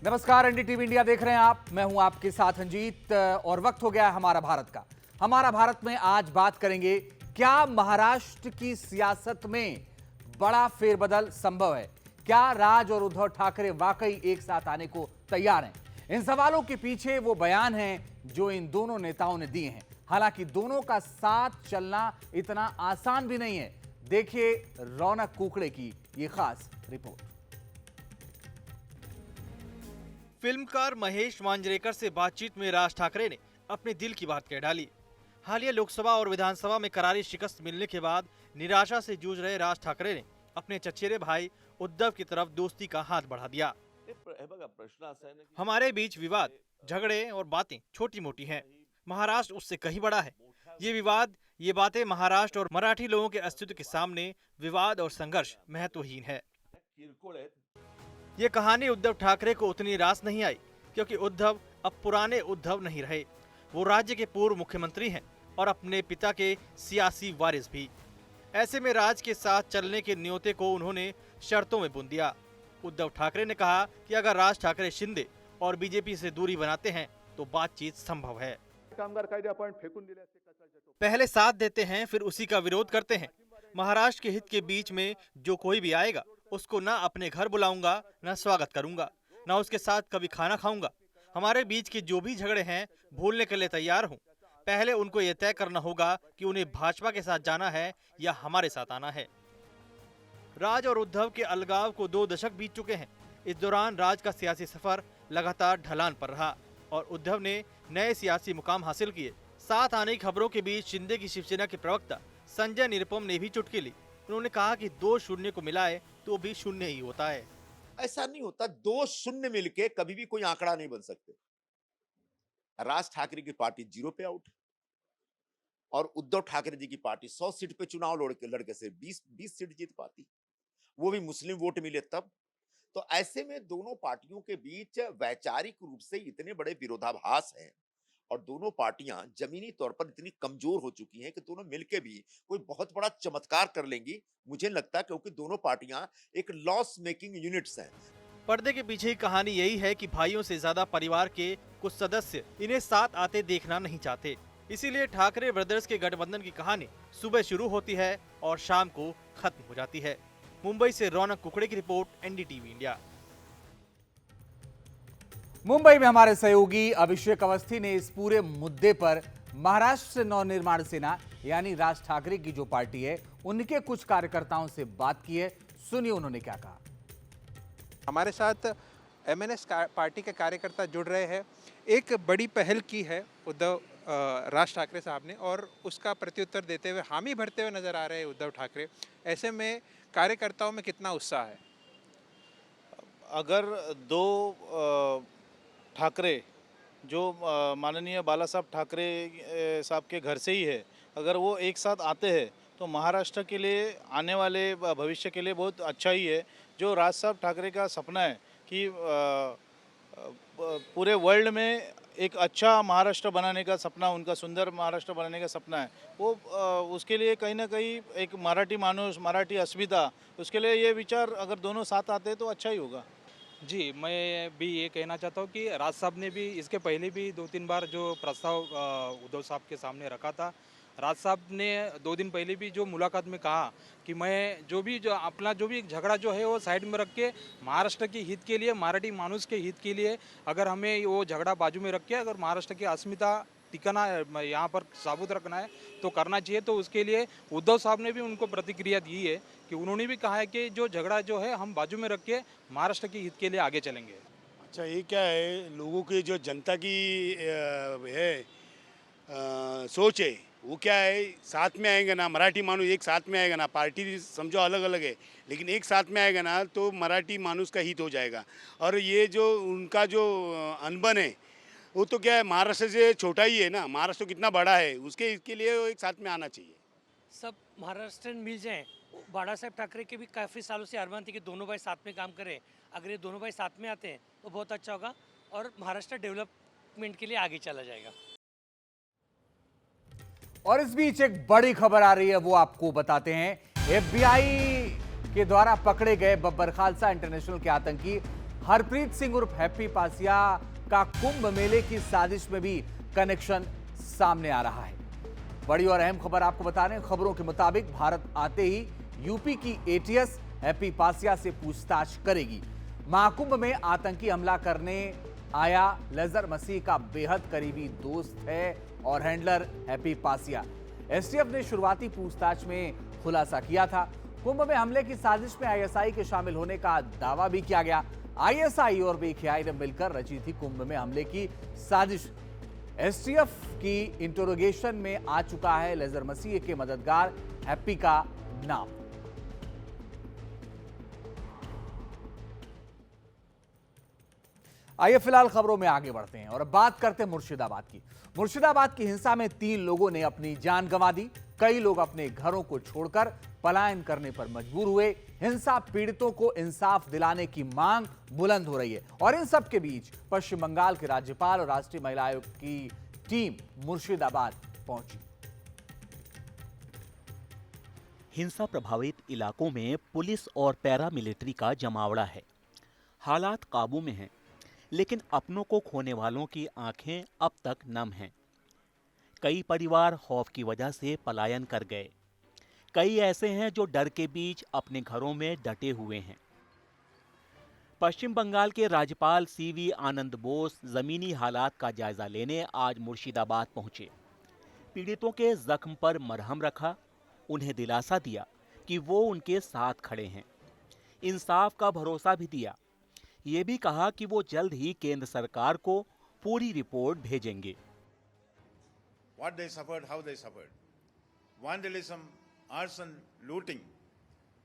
नमस्कार, NDTV India देख रहे हैं आप। मैं हूं आपके साथ अंजीत और वक्त हो गया है हमारा भारत का। हमारा भारत में आज बात करेंगे, क्या महाराष्ट्र की सियासत में बड़ा फेरबदल संभव है? क्या राज और उद्धव ठाकरे वाकई एक साथ आने को तैयार हैं? इन सवालों के पीछे वो बयान हैं जो इन दोनों नेताओं ने दिए हैं। हालांकि दोनों का साथ चलना इतना आसान भी नहीं है। देखिए रौनक कुकड़े की ये खास रिपोर्ट। फिल्मकार महेश मांजरेकर से बातचीत में राज ठाकरे ने अपने दिल की बात कह डाली। हालिया लोकसभा और विधानसभा में करारी शिकस्त मिलने के बाद निराशा से जूझ रहे राज ठाकरे ने अपने चचेरे भाई उद्धव की तरफ दोस्ती का हाथ बढ़ा दिया। हमारे बीच विवाद, झगड़े और बातें छोटी मोटी हैं। महाराष्ट्र उससे कहीं बड़ा है। ये विवाद, ये बातें महाराष्ट्र और मराठी लोगों के अस्तित्व के सामने विवाद और संघर्ष महत्वहीन है। ये कहानी उद्धव ठाकरे को उतनी रास नहीं आई, क्योंकि उद्धव अब पुराने उद्धव नहीं रहे। वो राज्य के पूर्व मुख्यमंत्री हैं और अपने पिता के सियासी वारिस भी। ऐसे में राज के साथ चलने के न्योते को उन्होंने शर्तों में बुन दिया। उद्धव ठाकरे ने कहा कि अगर राज ठाकरे शिंदे और बीजेपी से दूरी बनाते हैं तो बातचीत संभव है। पहले साथ देते हैं, फिर उसी का विरोध करते हैं। महाराष्ट्र के हित के बीच में जो कोई भी आएगा उसको ना अपने घर बुलाऊंगा, ना स्वागत करूंगा, ना उसके साथ कभी खाना खाऊंगा। हमारे बीच के जो भी झगड़े हैं भूलने के लिए तैयार हूं। पहले उनको ये तय करना होगा कि उन्हें भाजपा के साथ जाना है या हमारे साथ आना है। राज और उद्धव के अलगाव को 2 दशक बीत चुके हैं। इस दौरान राज का सियासी सफर लगातार ढलान पर रहा और उद्धव ने नए सियासी मुकाम हासिल किए। साथ आने की खबरों के बीच शिंदे की शिवसेना के प्रवक्ता संजय निरुपम ने भी चुटकी ली। उन्होंने कहा कि 2 शून्य को मिलाए तो भी शून्य ही होता है। ऐसा नहीं होता, 2 शून्य मिलके कभी भी कोई आंकड़ा नहीं बन सकते। राज ठाकरे की पार्टी 0 पे आउट और उद्धव ठाकरे जी की पार्टी 100 सीट पे चुनाव लड़के से 20 सीट जीत पाती, वो भी मुस्लिम वोट मिले तब। तो ऐसे में दोनों पार्टियों के बीच वैचारिक रूप से इतने बड़े विरोधाभास हैं और दोनों पार्टियां जमीनी तौर पर इतनी कमजोर हो चुकी हैं कि दोनों मिलके भी कोई बहुत बड़ा चमत्कार कर लेंगी, मुझे लगता है, क्योंकि दोनों पार्टियां एक लॉस मेकिंग यूनिट्स हैं। पर्दे के पीछे की कहानी यही है कि भाइयों से ज्यादा परिवार के कुछ सदस्य इन्हें साथ आते देखना नहीं चाहते। इसीलिए ठाकरे ब्रदर्स के गठबंधन की कहानी सुबह शुरू होती है और शाम को खत्म हो जाती है। मुंबई से रौनक कुकड़े की रिपोर्ट, एनडीटीवी इंडिया। मुंबई में हमारे सहयोगी अभिषेक अवस्थी ने इस पूरे मुद्दे पर महाराष्ट्र नवनिर्माण सेना यानी राज ठाकरे की जो पार्टी है उनके कुछ कार्यकर्ताओं से बात की है। सुनिए उन्होंने क्या कहा। हमारे साथ एमएनएस पार्टी के कार्यकर्ता जुड़ रहे हैं। एक बड़ी पहल की है उद्धव राज ठाकरे साहब ने और उसका प्रत्युत्तर देते हुए हामी भरते हुए नजर आ रहे हैं उद्धव ठाकरे। ऐसे में कार्यकर्ताओं में कितना उत्साह है? अगर 2 ठाकरे जो माननीय बाला साहब ठाकरे साहब के घर से ही है, अगर वो एक साथ आते हैं तो महाराष्ट्र के लिए आने वाले भविष्य के लिए बहुत अच्छा ही है। जो राज साहब ठाकरे का सपना है कि पूरे वर्ल्ड में एक अच्छा महाराष्ट्र बनाने का सपना, उनका सुंदर महाराष्ट्र बनाने का सपना है, वो उसके लिए कहीं ना कहीं एक मराठी मानुष, मराठी अस्मिता, उसके लिए ये विचार अगर दोनों साथ आते हैं तो अच्छा ही होगा। जी, मैं भी ये कहना चाहता हूँ कि राज साहब ने भी इसके पहले भी 2-3 बार जो प्रस्ताव उद्धव साहब के सामने रखा था। राज साहब ने 2 दिन पहले भी जो मुलाकात में कहा कि मैं जो भी झगड़ा जो है वो साइड में रख के महाराष्ट्र के हित के लिए, मराठी मानुष के हित के लिए, अगर हमें वो झगड़ा बाजू में रख के अगर महाराष्ट्र की अस्मिता टिकाना है, यहाँ पर साबुत रखना है तो करना चाहिए। तो उसके लिए उद्धव साहब ने भी उनको प्रतिक्रिया दी है कि उन्होंने भी कहा है कि जो झगड़ा जो है हम बाजू में रख के महाराष्ट्र के हित के लिए आगे चलेंगे। अच्छा, ये क्या है, लोगों की जो जनता की सोच है वो क्या है, साथ में आएगा ना मराठी मानुष, एक साथ में आएगा ना, पार्टी समझो अलग अलग है लेकिन एक साथ में आएगा ना तो मराठी मानुष का हित हो जाएगा। और ये जो उनका जो अनबन है वो तो क्या है, महाराष्ट्र से छोटा ही है ना, महाराष्ट्र कितना बड़ा है, इसके लिए वो एक साथ में आना चाहिए। सब महाराष्ट्रन मिल जाएं। बाला साहब ठाकरे के भी काफ़ी सालों से अरमान थी कि दोनों भाई साथ में काम करें। अगर ये दोनों भाई साथ में आते हैं तो बहुत अच्छा होगा और महाराष्ट्र डेवलपमेंट के लिए आगे चला जाएगा। और इस बीच एक बड़ी खबर आ रही है, वो आपको बताते हैं। एफबीआई के द्वारा पकड़े गए बब्बर खालसा इंटरनेशनल के आतंकी हरप्रीत सिंह उर्फ हैप्पी पासिया का कुंभ मेले की साजिश में भी कनेक्शन सामने आ रहा है। बड़ी और अहम खबर आपको बता रहे हैं। खबरों के मुताबिक भारत आते ही यूपी की एटीएस हैप्पी पासिया से पूछताछ करेगी। महाकुंभ में आतंकी हमला करने आया लजर मसीह का बेहद करीबी दोस्त है और हैंडलर हैप्पी पासिया। एसटीएफ ने शुरुआती पूछताछ में खुलासा किया था। कुंभ में हमले की साजिश में आईएसआई के शामिल होने का दावा भी किया गया। आईएसआई और बीकेआई ने मिलकर रची थी कुंभ में हमले की साजिश। एसटीएफ की इंटरोगेशन में आ चुका है लजर मसीह के मददगार हैप्पी का नाम। आइए फिलहाल खबरों में आगे बढ़ते हैं और अब बात करते हैं मुर्शिदाबाद की। मुर्शिदाबाद की हिंसा में 3 लोगों ने अपनी जान गंवा दी। कई लोग अपने घरों को छोड़कर पलायन करने पर मजबूर हुए। हिंसा पीड़ितों को इंसाफ दिलाने की मांग बुलंद हो रही है और इन सब के बीच पश्चिम बंगाल के राज्यपाल और राष्ट्रीय महिला आयोग की टीम मुर्शिदाबाद पहुंची। हिंसा प्रभावित इलाकों में पुलिस और पैरामिलिट्री का जमावड़ा है। हालात काबू में हैं, लेकिन अपनों को खोने वालों की आंखें अब तक नम हैं। कई परिवार खौफ की वजह से पलायन कर गए। कई ऐसे हैं जो डर के बीच अपने घरों में डटे हुए हैं। पश्चिम बंगाल के राज्यपाल सीवी आनंद बोस जमीनी हालात का जायजा लेने आज मुर्शिदाबाद पहुंचे। पीड़ितों के जख्म पर मरहम रखा, उन्हें दिलासा दिया कि वो उनके साथ खड़े हैं। इंसाफ का भरोसा भी दिया। ये भी कहा कि वो जल्द ही केंद्र सरकार को पूरी रिपोर्ट भेजेंगे। What they suffered, how they suffered. Vandalism, arson, looting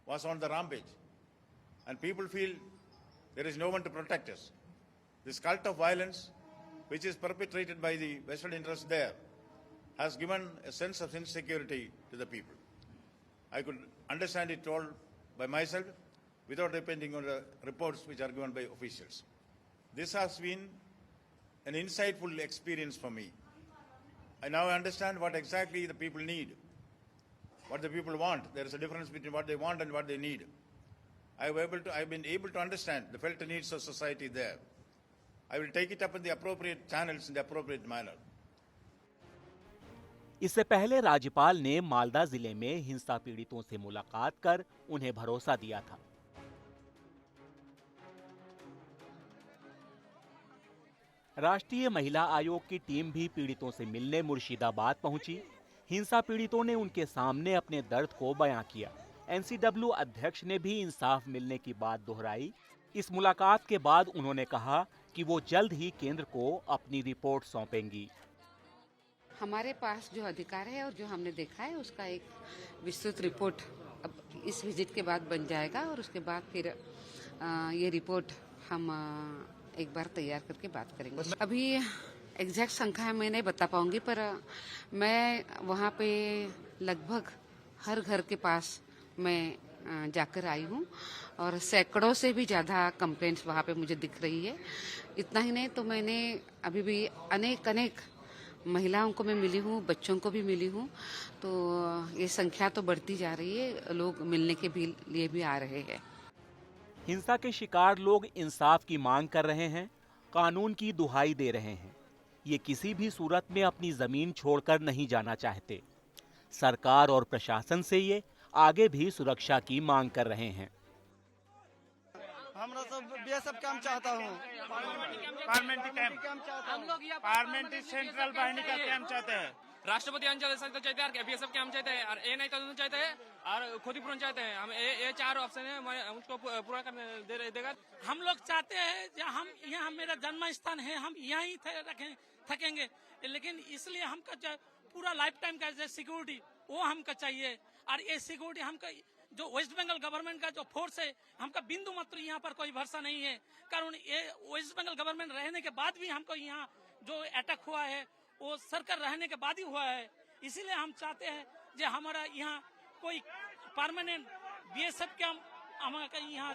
was on the rampage, and people feel there is no one to protect us. This cult of violence, which is perpetrated by the vested interests there, has given a sense of insecurity to the people. I could understand it all by myself without depending on the reports which are given by officials. This has been an insightful experience for me. I now understand what exactly the people need, what the people want. There is a difference between what they want and what they need. I've been able to understand the felt needs of society there. I will take it up in the appropriate channels in the appropriate manner. इससे पहले राज्यपाल ने मालदा जिले में हिंसा पीड़ितों से मुलाकात कर उन्हें भरोसा दिया था। राष्ट्रीय महिला आयोग की टीम भी पीड़ितों से मिलने मुर्शिदाबाद पहुंची। हिंसा पीड़ितों ने उनके सामने अपने दर्द को बयां किया। एनसीडब्ल्यू अध्यक्ष ने भी इंसाफ मिलने की बात दोहराई। इस मुलाकात के बाद उन्होंने कहा कि वो जल्द ही केंद्र को अपनी रिपोर्ट सौंपेंगी। हमारे पास जो अधिकार है और जो हमने देखा है उसका एक विस्तृत रिपोर्ट अब इस विजिट के बाद बन जाएगा और उसके बाद फिर ये रिपोर्ट हम एक बार तैयार करके बात करेंगे। अभी एग्जैक्ट संख्या मैं नहीं बता पाऊंगी, पर मैं वहाँ पे लगभग हर घर के पास मैं जाकर आई हूँ और सैकड़ों से भी ज़्यादा कंप्लेंट्स वहाँ पे मुझे दिख रही है। इतना ही नहीं तो मैंने अभी भी अनेक महिलाओं को मैं मिली हूँ, बच्चों को भी मिली हूँ, तो ये संख्या तो बढ़ती जा रही है। लोग मिलने के भी लिए भी आ रहे हैं। हिंसा के शिकार लोग इंसाफ की मांग कर रहे हैं, कानून की दुहाई दे रहे हैं। ये किसी भी सूरत में अपनी जमीन छोड़कर नहीं जाना चाहते। सरकार और प्रशासन से ये आगे भी सुरक्षा की मांग कर रहे हैं। हमरा सब बीएसएफ कैंप चाहता हूँ, पार्लियामेंट्री सेंट्रल बाहिनी का कैंप चाहते हैं। राष्ट्रपति अंचल चाहते हैं, बीएसएफ कैंप चाहते हैं और ए नहीं तो चाहते हैं और क्षतिपूरण चाहते हैं। हम ये 4 ऑप्शन है, उसको पूरा करने देगा। हम लोग चाहते हैं हम यहाँ मेरा जन्म स्थान है, हम यहाँ ही थकेंगे, लेकिन इसलिए हमका पूरा लाइफ टाइम का सिक्योरिटी वो हमका चाहिए। और ये सिक्योरिटी हमका जो वेस्ट बंगाल गवर्नमेंट का जो फोर्स है, हमका बिंदु मात्र यहाँ पर कोई भरोसा नहीं है। कारण ये वेस्ट बंगाल गवर्नमेंट रहने के बाद भी हमको यहाँ जो अटैक हुआ है वो सरकार रहने के बाद ही हुआ है। इसीलिए हम चाहते हैं जो हमारा यहाँ कोई परमानेंट बीएसएफ कैंप हमारा यहाँ।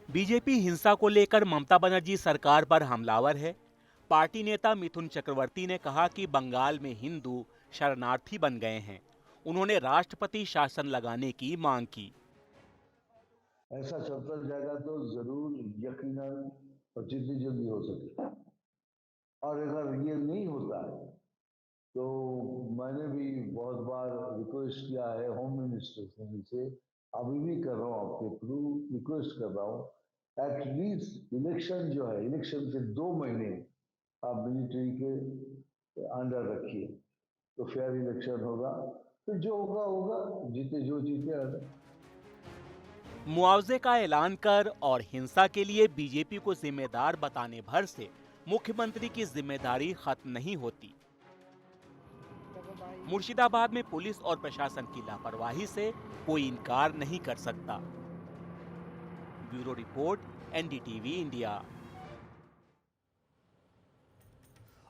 बीजेपी हिंसा को लेकर ममता बनर्जी सरकार पर हमलावर है। पार्टी नेता मिथुन चक्रवर्ती ने कहा कि बंगाल में हिंदू शरणार्थी बन गए हैं। उन्होंने राष्ट्रपति शासन लगाने की मांग की। ऐसा चलता जाएगा तो जरूर यकीनन और जितनी जल्दी हो सके। और अगर ये नहीं होता है तो मैंने भी बहुत बार रिक्वेस्ट किया है होम मिनिस्टर से, अभी भी कर रहा हूँ, आपके थ्रू रिक्वेस्ट कर रहा हूँ, एटलीस्ट इलेक्शन जो है, इलेक्शन के 2 महीने आप मिलिट्री के अंडर रखिए, तो फेयर इलेक्शन होगा, फिर जो होगा होगा, जीते जो जीते। मुआवजे का ऐलान कर और हिंसा के लिए बीजेपी को जिम्मेदार बताने भर से मुख्यमंत्री की जिम्मेदारी खत्म नहीं होती। मुर्शिदाबाद में पुलिस और प्रशासन की लापरवाही से कोई इनकार नहीं कर सकता। Bureau report, NDTV India.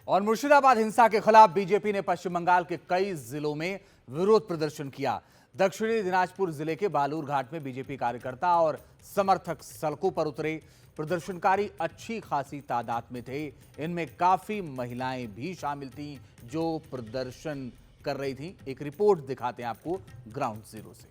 और मुर्शिदाबाद हिंसा के खिलाफ बीजेपी ने पश्चिम बंगाल के कई जिलों में विरोध प्रदर्शन किया। दक्षिणी दिनाजपुर जिले के बालूर घाट में बीजेपी कार्यकर्ता और समर्थक सड़कों पर उतरे। प्रदर्शनकारी अच्छी खासी तादाद में थे, इनमें काफी महिलाएं भी शामिल थीं जो प्रदर्शन कर रही थीं। एक रिपोर्ट दिखाते हैं आपको ग्राउंड जीरो से।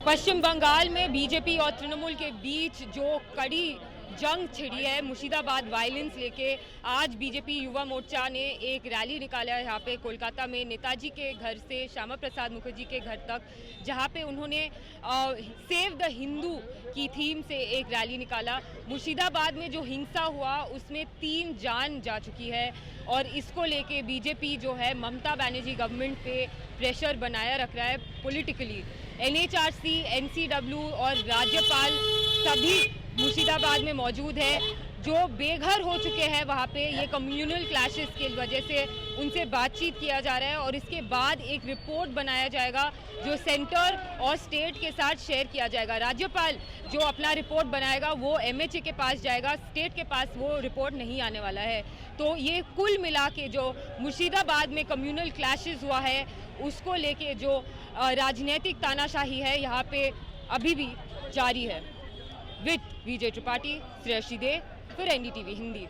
पश्चिम बंगाल में बीजेपी और तृणमूल के बीच जो कड़ी जंग छिड़ी है मुर्शिदाबाद वायलेंस लेके, आज बीजेपी युवा मोर्चा ने एक रैली निकाला है यहाँ पे कोलकाता में, नेताजी के घर से श्यामा प्रसाद मुखर्जी के घर तक, जहाँ पे उन्होंने सेव द हिंदू की थीम से एक रैली निकाला। मुर्शिदाबाद में जो हिंसा हुआ उसमें 3 जान जा चुकी है और इसको लेके बीजेपी जो है ममता बनर्जी गवर्नमेंट पे प्रेशर बनाया रख रहा है पॉलिटिकली। एनएचआरसी, एनसीडब्ल्यू और राज्यपाल सभी मुर्शिदाबाद में मौजूद है, जो बेघर हो चुके हैं वहाँ पे ये कम्युनल क्लैशेस की वजह से उनसे बातचीत किया जा रहा है और इसके बाद एक रिपोर्ट बनाया जाएगा जो सेंटर और स्टेट के साथ शेयर किया जाएगा। राज्यपाल जो अपना रिपोर्ट बनाएगा वो एमएचए के पास जाएगा, स्टेट के पास वो रिपोर्ट नहीं आने वाला है। तो ये कुल मिला के जो मुर्शिदाबाद में कम्युनल क्लैशेस हुआ है उसको लेके जो राजनीतिक तानाशाही है यहाँ पे अभी भी जारी है। विद विजय त्रिपाठी, श्रेयसी दे, फिर एनडीटीवी हिंदी।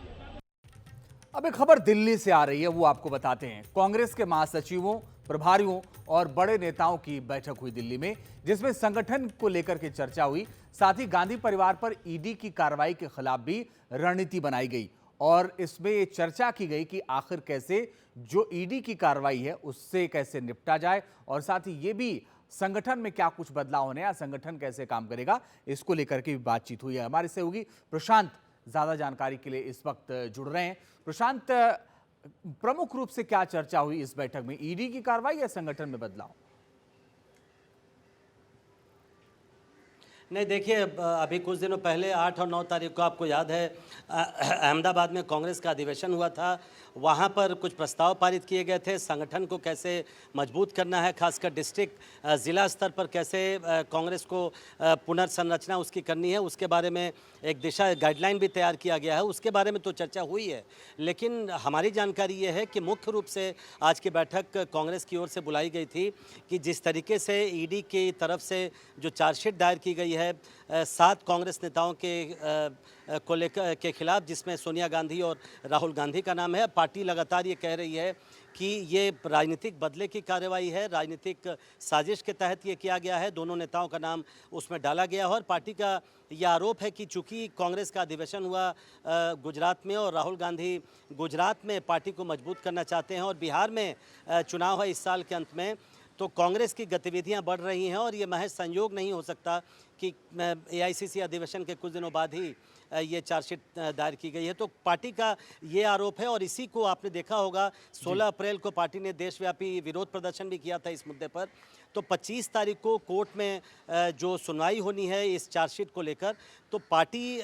अब एक खबर दिल्ली से आ रही है, वो आपको बताते हैं। कांग्रेस के महासचिवों, प्रभारियों और बड़े नेताओं की बैठक हुई दिल्ली में, जिसमें संगठन को लेकर के चर्चा हुई। साथ ही गांधी परिवार पर ईडी की कार्रवाई के खिलाफ भी रणनीति बनाई गई और इसमें ये चर्चा की गई कि आखिर कैसे जो ईडी की कार्रवाई है उससे कैसे निपटा जाए और साथ ही ये भी संगठन में क्या कुछ बदलाव होने या संगठन कैसे काम करेगा, इसको लेकर के भी बातचीत हुई है। हमारे सहयोगी प्रशांत ज्यादा जानकारी के लिए इस वक्त जुड़ रहे हैं। प्रशांत, प्रमुख रूप से क्या चर्चा हुई इस बैठक में, ईडी की कार्रवाई या संगठन में बदलाव? नहीं, देखिए, अभी कुछ दिनों पहले 8 और 9 तारीख को आपको याद है अहमदाबाद में कांग्रेस का अधिवेशन हुआ था। वहाँ पर कुछ प्रस्ताव पारित किए गए थे, संगठन को कैसे मजबूत करना है, खासकर डिस्ट्रिक्ट ज़िला स्तर पर कैसे कांग्रेस को पुनर्संरचना उसकी करनी है, उसके बारे में एक दिशा गाइडलाइन भी तैयार किया गया है। उसके बारे में तो चर्चा हुई है, लेकिन हमारी जानकारी ये है कि मुख्य रूप से आज की बैठक कांग्रेस की ओर से बुलाई गई थी कि जिस तरीके से ईडी की तरफ से जो चार्जशीट दायर की गई है 7 कांग्रेस नेताओं को लेकर के खिलाफ, जिसमें सोनिया गांधी और राहुल गांधी का नाम है, पार्टी लगातार ये कह रही है कि ये राजनीतिक बदले की कार्रवाई है, राजनीतिक साजिश के तहत ये किया गया है। दोनों नेताओं का नाम उसमें डाला गया है और पार्टी का ये आरोप है कि चूंकि कांग्रेस का अधिवेशन हुआ गुजरात में और राहुल गांधी गुजरात में पार्टी को मजबूत करना चाहते हैं और बिहार में चुनाव है इस साल के अंत में, तो कांग्रेस की गतिविधियां बढ़ रही हैं और ये महज संयोग नहीं हो सकता कि एआईसीसी अधिवेशन के कुछ दिनों बाद ही ये चार्जशीट दायर की गई है। तो पार्टी का ये आरोप है और इसी को आपने देखा होगा 16 अप्रैल को पार्टी ने देशव्यापी विरोध प्रदर्शन भी किया था इस मुद्दे पर। तो 25 तारीख को कोर्ट में जो सुनवाई होनी है इस चार्जशीट को लेकर, तो पार्टी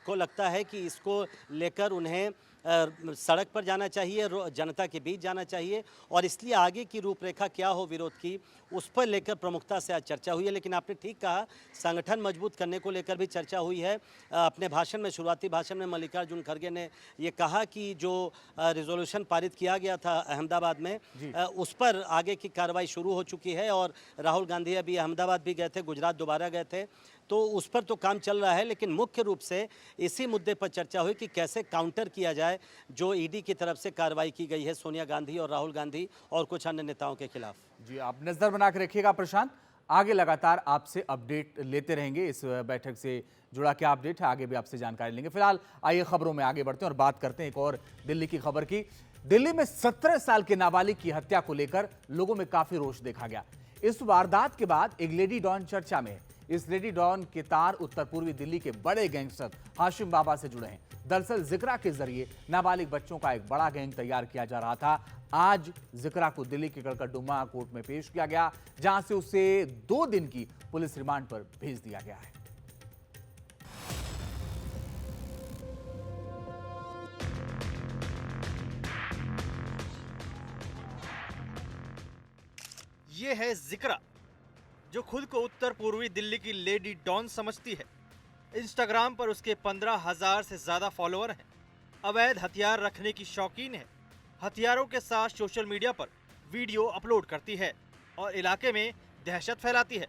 को लगता है कि इसको लेकर उन्हें सड़क पर जाना चाहिए, जनता के बीच जाना चाहिए और इसलिए आगे की रूपरेखा क्या हो विरोध की, उस पर लेकर प्रमुखता से आज चर्चा हुई है। लेकिन आपने ठीक कहा, संगठन मजबूत करने को लेकर भी चर्चा हुई है। अपने भाषण में, शुरुआती भाषण में मल्लिकार्जुन खड़गे ने ये कहा कि जो रिजोल्यूशन पारित किया गया था अहमदाबाद में, उस पर आगे की कार्रवाई शुरू हो चुकी है और राहुल गांधी अभी अहमदाबाद भी गए थे, गुजरात दोबारा गए थे, तो उस पर तो काम चल रहा है। लेकिन मुख्य रूप से इसी मुद्दे पर चर्चा हुई कि कैसे काउंटर किया जाए जो ईडी की तरफ से कार्रवाई की गई है सोनिया गांधी और राहुल गांधी और कुछ अन्य नेताओं के खिलाफ। जी, आप नजर बना के रखिएगा प्रशांत। आगे लगातार आपसे अपडेट लेते रहेंगे। इस बैठक से जुड़ा क्या अपडेट है, आगे भी आपसे जानकारी लेंगे। फिलहाल आइए खबरों में आगे बढ़ते हैं और बात करते हैं एक और दिल्ली की खबर की। दिल्ली में 17 साल के नाबालिग की हत्या को लेकर लोगों में काफी रोष देखा गया। इस वारदात के बाद एक लेडी डॉन चर्चा में है। इस लेडी डॉन के तार उत्तर पूर्वी दिल्ली के बड़े गैंगस्टर हाशिम बाबा से जुड़े हैं। दरअसल जिक्रा के जरिए नाबालिग बच्चों का एक बड़ा गैंग तैयार किया जा रहा था। आज जिक्रा को दिल्ली के कड़कड़डुमा कोर्ट में पेश किया गया, जहां से उसे 2 दिन की पुलिस रिमांड पर भेज दिया गया है। ये है जिक्रा, जो खुद को उत्तर पूर्वी दिल्ली की लेडी डॉन समझती है। इंस्टाग्राम पर उसके 15,000 से ज्यादा फॉलोअर हैं। अवैध हथियार रखने की शौकीन है। हथियारों के साथ सोशल मीडिया पर वीडियो अपलोड करती है और इलाके में दहशत फैलाती है।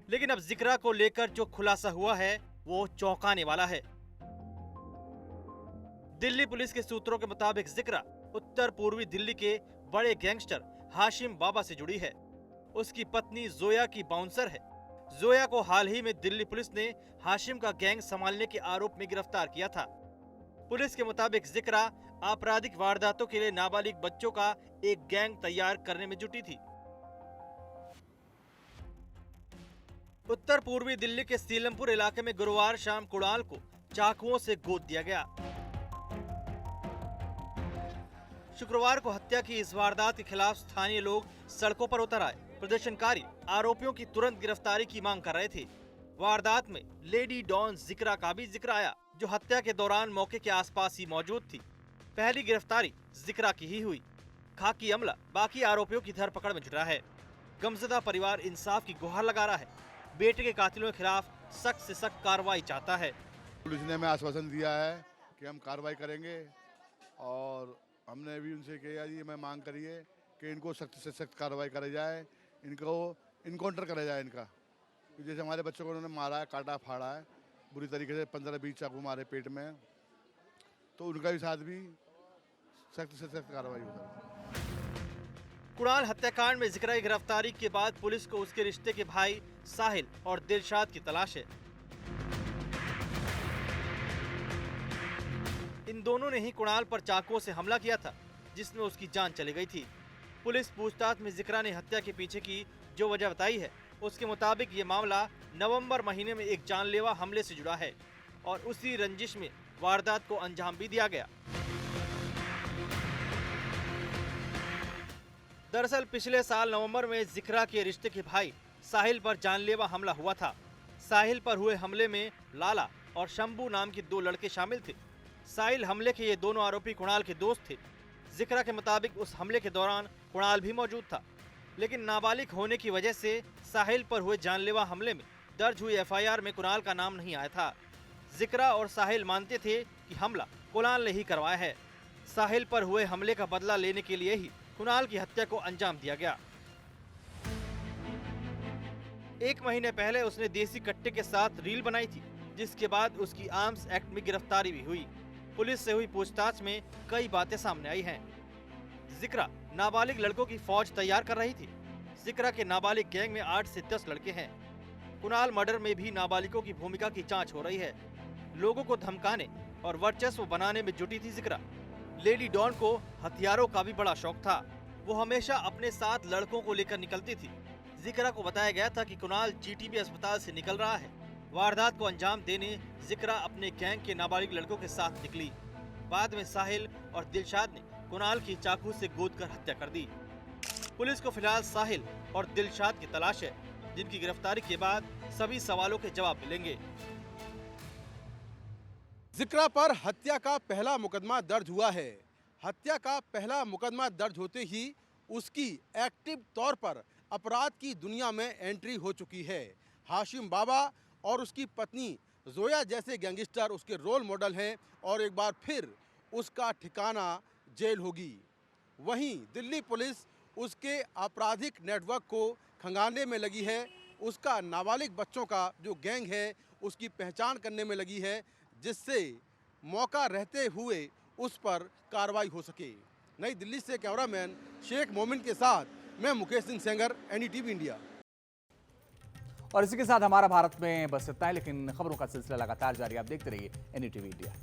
लेकिन अब जिक्रा को लेकर जो खुलासा हुआ है वो चौंकाने वाला है। दिल्ली पुलिस के सूत्रों के मुताबिक जिक्रा उत्तर पूर्वी दिल्ली के बड़े गैंगस्टर हाशिम बाबा से जुड़ी है। उसकी पत्नी जोया की बाउंसर है। जोया को हाल ही में दिल्ली पुलिस ने हाशिम का गैंग संभालने के आरोप में गिरफ्तार किया था। पुलिस के मुताबिक जिक्रा आपराधिक वारदातों के लिए नाबालिग बच्चों का एक गैंग तैयार करने में जुटी थी। उत्तर पूर्वी दिल्ली के सीलमपुर इलाके में गुरुवार शाम कुणाल को चाकुओं से गोद दिया गया। शुक्रवार को हत्या की इस वारदात के खिलाफ स्थानीय लोग सड़कों पर उतर आए। प्रदर्शनकारी आरोपियों की तुरंत गिरफ्तारी की मांग कर रहे थे। वारदात में लेडी डॉन जिक्रा का भी जिक्र आया, जो हत्या के दौरान मौके के आसपास ही मौजूद थी। पहली गिरफ्तारी जिक्रा की ही हुई। खाकी अमला बाकी आरोपियों की धरपकड़ में जुटा है। गमजदा परिवार इंसाफ की गुहार लगा रहा है। बेटे के कातिलों के खिलाफ सख्त से सख्त कार्रवाई चाहता है। पुलिस ने हमें आश्वासन दिया है कि हम कार्रवाई करेंगे और हमने भी उनसे किया जी, मैं मांग करिए कि इनको सख्त से सख्त कार्रवाई करी जाए, इनको इनकाउंटर करा जाए इनका। जैसे हमारे बच्चों को उन्होंने मारा है, काटा फाड़ा है बुरी तरीके से, 15-20 चाकू मारे पेट में, तो उनका भी साथ भी सख्त से सख्त कार्रवाई होगी। कुणाल हत्याकांड में जिक्रा की गिरफ्तारी के बाद पुलिस को उसके रिश्ते के भाई साहिल और दिलशाद की तलाश है। इन दोनों ने ही कुणाल पर चाकुओं से हमला किया था, जिसमें उसकी जान चली गई थी। पुलिस पूछताछ में जिक्रा ने हत्या के पीछे की जो वजह बताई है, उसके मुताबिक ये मामला नवंबर महीने में एक जानलेवा हमले से जुड़ा है और उसी रंजिश में वारदात को अंजाम भी दिया गया। दरअसल पिछले साल नवंबर में जिक्रा के रिश्ते के भाई साहिल पर जानलेवा हमला हुआ था। साहिल पर हुए हमले में लाला और शंभू नाम के 2 लड़के शामिल थे। साहिल हमले के ये दोनों आरोपी कुणाल के दोस्त थे। जिक्रा के मुताबिक उस हमले के दौरान कुणाल भी मौजूद था, लेकिन नाबालिग होने की वजह से साहिल पर हुए जानलेवा हमले में दर्ज हुई एफआईआर में कुणाल का नाम नहीं आया था। जिक्रा और साहिल मानते थे कि हमला कुणाल ने ही करवाया है। साहिल पर हुए हमले का बदला लेने के लिए ही कुणाल की हत्या को अंजाम दिया गया। 1 महीने पहले उसने देसी कट्टे के साथ रील बनाई थी, जिसके बाद उसकी आर्म्स एक्ट में गिरफ्तारी भी हुई। पुलिस से हुई पूछताछ में कई बातें सामने आई हैं। जिक्रा नाबालिग लड़कों की फौज तैयार कर रही थी। जिक्रा के नाबालिग गैंग में 8 से 10 लड़के हैं। कुणाल मर्डर में भी नाबालिगों की भूमिका की जांच हो रही है। लोगों को धमकाने और वर्चस्व बनाने में जुटी थी जिक्रा। लेडी डॉन को हथियारों का भी बड़ा शौक था। वो हमेशा अपने साथ लड़कों को लेकर निकलती थी। जिक्रा को बताया गया था कि कुणाल जीटीबी अस्पताल से निकल रहा है। वारदात को अंजाम देने जिक्रा अपने गैंग के नाबालिग लड़कों के साथ निकली। बाद में साहिल और दिलशाद ने कुणाल की चाकू से गोदकर हत्या कर दी। पुलिस को फिलहाल साहिल और दिलशाद की तलाश है, जिनकी गिरफ्तारी के बाद सभी सवालों के जवाब मिलेंगे। जिक्रा पर हत्या का पहला मुकदमा दर्ज हुआ है। हत्या का पहला मुकदमा दर्ज होते ही उसकी एक्टिव तौर पर अपराध की दुनिया में एंट्री हो चुकी है। हाशिम बाबा और उसकी पत्नी जोया जैसे गैंगस्टर उसके रोल मॉडल हैं और एक बार फिर उसका ठिकाना जेल होगी। वहीं दिल्ली पुलिस उसके आपराधिक नेटवर्क को खंगालने में लगी है। उसका नाबालिग बच्चों का जो गैंग है उसकी पहचान करने में लगी है, जिससे मौका रहते हुए उस पर कार्रवाई हो सके। नई दिल्ली से कैमरामैन शेख मोमिन के साथ मैं मुकेश सिंह सेंगर, NDTV इंडिया। और इसी के साथ हमारा भारत में बस इतना है, लेकिन खबरों का सिलसिला लगातार जारी, आप देखते रहिए NDTV इंडिया।